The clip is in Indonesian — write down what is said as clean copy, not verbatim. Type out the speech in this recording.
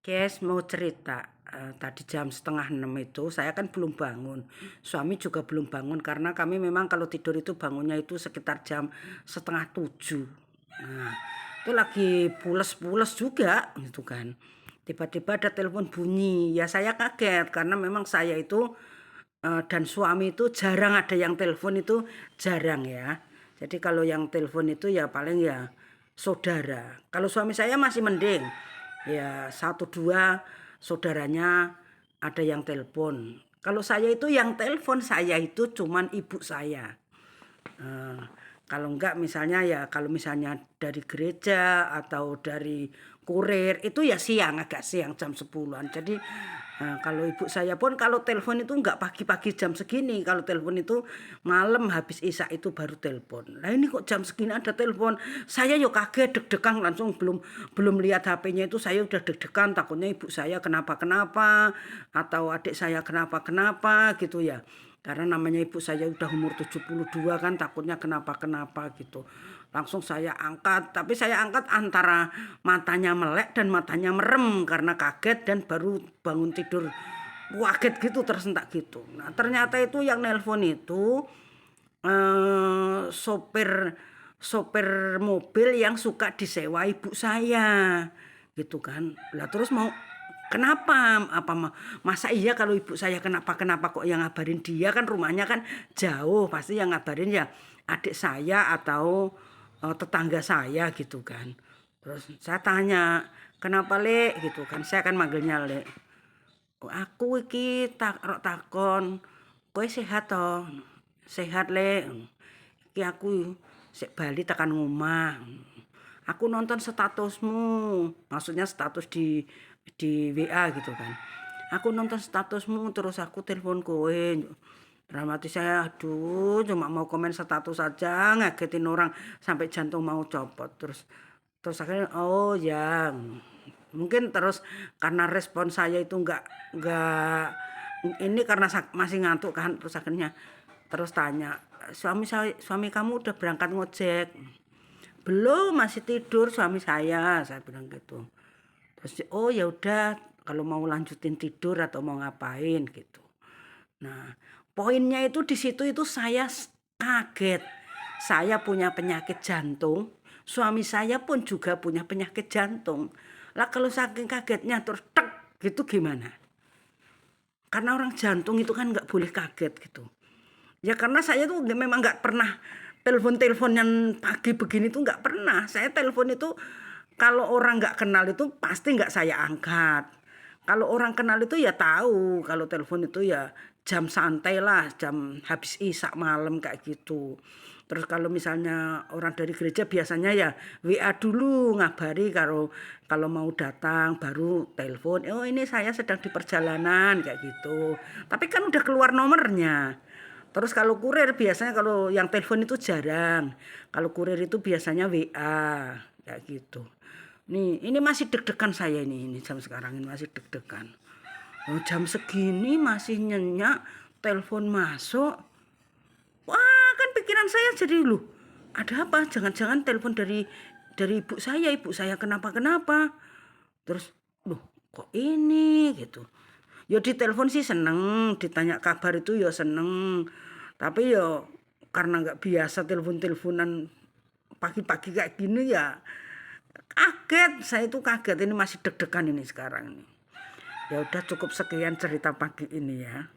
Guys, mau cerita, tadi jam 5:30 itu saya kan belum bangun, suami juga belum bangun karena kami memang kalau tidur itu bangunnya itu sekitar jam 6:30. Nah, itu lagi pules-pules juga gitu kan. Tiba-tiba ada telepon bunyi, ya saya kaget karena memang saya itu, dan suami itu jarang ada yang telepon itu jarang ya. Jadi kalau yang telepon itu ya paling ya saudara. Kalau suami saya masih mending. Ya, satu dua saudaranya ada yang telepon. Kalau saya itu yang telepon saya itu cuman ibu saya. Eh, Kalau enggak misalnya ya kalau misalnya dari gereja atau dari kurir itu ya siang, agak siang jam 10-an. Jadi kalau ibu saya pun kalau telepon itu enggak pagi-pagi jam segini, kalau telepon itu malam habis isya itu baru telepon. Lah ini kok jam segini ada telepon. Saya yo kaget deg-degan langsung belum belum lihat HP-nya itu saya udah deg-degan takutnya ibu saya kenapa-kenapa atau adik saya kenapa-kenapa gitu ya. Karena namanya ibu saya udah umur 72 kan takutnya kenapa-kenapa gitu. Langsung saya angkat, tapi saya angkat antara matanya melek dan matanya merem karena kaget dan baru bangun tidur. Kaget gitu tersentak gitu. Nah, ternyata itu yang nelpon itu sopir sopir mobil yang suka disewa ibu saya gitu kan. Lah terus mau kenapa apa masa iya kalau ibu saya kenapa-kenapa kok yang ngabarin dia, kan rumahnya kan jauh, pasti yang ngabarin ya adik saya atau tetangga saya gitu kan. Terus saya tanya, kenapa Lek gitu kan, saya kan manggilnya Lek. "Oh, aku iki takon, kowe sehat toh? Sehat Lek. Iki aku sik bali tekan omah. Aku nonton statusmu, maksudnya status di WA gitu kan. Aku nonton statusmu terus aku telepon kowe. Dalam hati saya, aduh cuma mau komen status saja ngagetin orang sampai jantung mau copot. Terus terus akhirnya oh ya mungkin terus karena respon saya itu enggak ini karena masih ngantuk kan, terus akhirnya terus tanya, suami kamu udah berangkat ngojek? Belum, masih tidur suami saya bilang gitu. Terus oh ya udah kalau mau lanjutin tidur atau mau ngapain gitu. Nah, poinnya itu di situ itu saya kaget. Saya punya penyakit jantung, suami saya pun juga punya penyakit jantung. Lah kalau saking kagetnya terus tek gitu gimana? Karena orang jantung itu kan nggak boleh kaget gitu. Ya karena saya tuh memang nggak pernah telepon yang pagi begini tuh nggak pernah. Saya telepon itu kalau orang nggak kenal itu pasti nggak saya angkat. Kalau orang kenal itu ya tahu. Kalau telepon itu ya jam santai lah, jam habis isak malam kayak gitu. Terus kalau misalnya orang dari gereja biasanya ya WA dulu ngabari kalau kalau mau datang baru telepon. Oh ini saya sedang di perjalanan kayak gitu. Tapi kan udah keluar nomornya. Terus kalau kurir biasanya kalau yang telepon itu jarang. Kalau kurir itu biasanya WA kayak gitu. Nih, ini masih deg-degan saya ini jam sekarang ini masih deg-degan. Oh, jam segini masih nyenyak, telepon masuk. Wah, kan pikiran saya jadi loh. Ada apa? Jangan-jangan telepon dari ibu saya kenapa-kenapa. Terus, loh, kok ini gitu. Ya ditelepon sih seneng, ditanya kabar itu ya seneng. Tapi ya karena nggak biasa telepon-teleponan pagi-pagi kayak gini ya kaget. Saya itu kaget ini masih deg-degan ini sekarang ini. Ya udah cukup sekian cerita pagi ini ya.